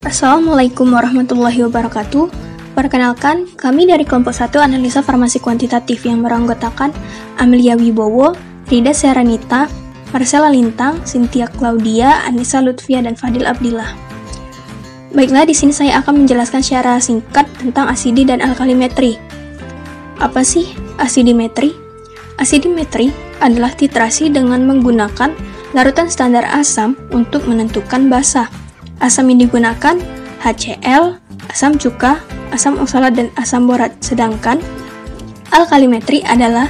Assalamualaikum warahmatullahi wabarakatuh. Perkenalkan, kami dari kelompok 1 Analisa Farmasi Kuantitatif yang beranggotakan Amelia Wibowo, Rida Seranita, Marcella Lintang, Cynthia Claudia, Anissa Lutfia, dan Fadil Abdillah. Baiklah, di sini saya akan menjelaskan secara singkat tentang asidi dan alkalimetri. Apa sih asidimetri? Asidimetri adalah titrasi dengan menggunakan larutan standar asam untuk menentukan basa. Asam yang digunakan HCl, asam cuka, asam oksalat, dan asam borat. Sedangkan alkalimetri adalah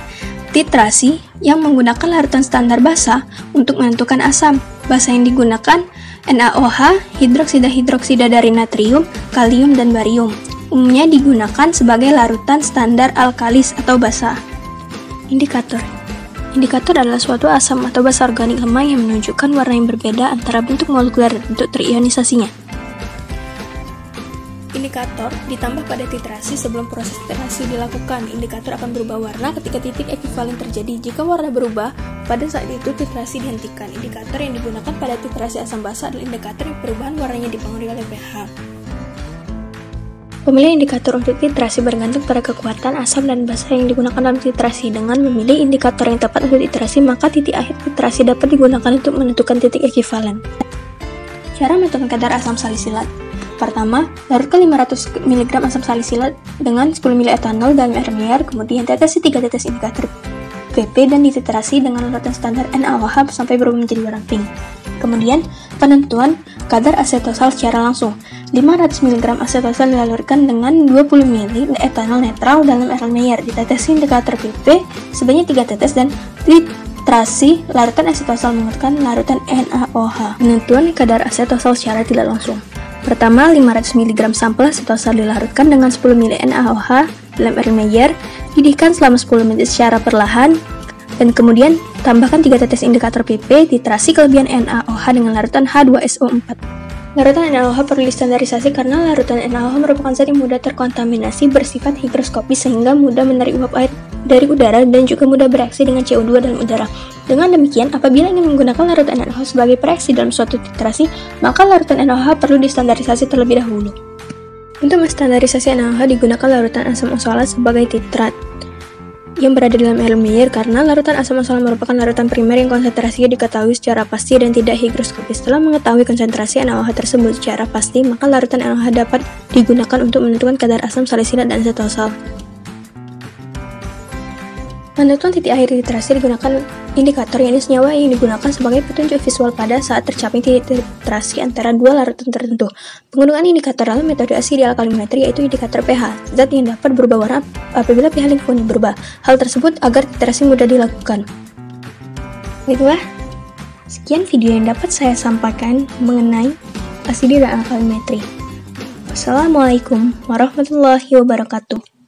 titrasi yang menggunakan larutan standar basa untuk menentukan asam. Basa yang digunakan NaOH, hidroksida dari natrium, kalium, dan barium. Umumnya digunakan sebagai larutan standar alkalis atau basa. Indikator. Indikator adalah suatu asam atau basa organik lemah yang menunjukkan warna yang berbeda antara bentuk molekuler dan bentuk terionisasinya. Indikator ditambah pada titrasi sebelum proses titrasi dilakukan. Indikator akan berubah warna ketika titik ekivalen terjadi. Jika warna berubah, pada saat itu titrasi dihentikan. Indikator yang digunakan pada titrasi asam basa adalah indikator yang perubahan warnanya dipengaruhi oleh pH. Pemilihan indikator untuk titrasi bergantung pada kekuatan asam dan basa yang digunakan dalam titrasi. Dengan memilih indikator yang tepat untuk titrasi, maka titik akhir titrasi dapat digunakan untuk menentukan titik ekivalen. Cara menentukan kadar asam salisilat. Pertama, larutkan 500 mg asam salisilat dengan 10 ml etanol dalam air mengalir, kemudian tetesi 3 tetes indikator PP dan dititrasi dengan larutan standar NaOH sampai berubah menjadi warna pink. Kemudian, penentuan kadar asetosal secara langsung. 500 mg asetosal dilalurkan dengan 20 ml etanol netral dalam air mengalir, ditetesi indikator PP sebanyak 3 tetes dan titrasi larutan asetosal menggunakan larutan NaOH. Penentuan kadar asetosal secara tidak langsung. Pertama, 500 mg sampel asetosal dilarutkan dengan 10 ml NaOH dalam air mengalir, didihkan selama 10 menit secara perlahan, dan kemudian tambahkan 3 tetes indikator PP, titrasi kelebihan NaOH dengan larutan H2SO4. Larutan NaOH perlu distandarisasi karena larutan NaOH merupakan zat yang mudah terkontaminasi, bersifat higroskopis sehingga mudah menarik uap air dari udara dan juga mudah bereaksi dengan CO2 dalam udara. Dengan demikian, apabila ingin menggunakan larutan NaOH sebagai pereaksi dalam suatu titrasi, maka larutan NaOH perlu distandarisasi terlebih dahulu. Untuk menstandarisasi NaOH digunakan larutan asam oksalat sebagai titrat yang berada dalam air mengalir karena larutan asam oksalat merupakan larutan primer yang konsentrasinya diketahui secara pasti dan tidak higroskopis. Setelah mengetahui konsentrasi NaOH tersebut secara pasti, maka larutan NaOH dapat digunakan untuk menentukan kadar asam salisilat dan asetosal. Penentuan titik akhir titrasi digunakan indikator, yakni senyawa yang digunakan sebagai petunjuk visual pada saat tercapai titik titrasi antara dua larutan tertentu. Penggunaan indikator dalam metode asidi alkalimetri yaitu indikator pH, zat yang dapat berubah warna apabila pH lingkungannya berubah. Hal tersebut agar titrasi mudah dilakukan. Baiklah, sekian video yang dapat saya sampaikan mengenai asidi dan alkalimetri. Wassalamualaikum warahmatullahi wabarakatuh.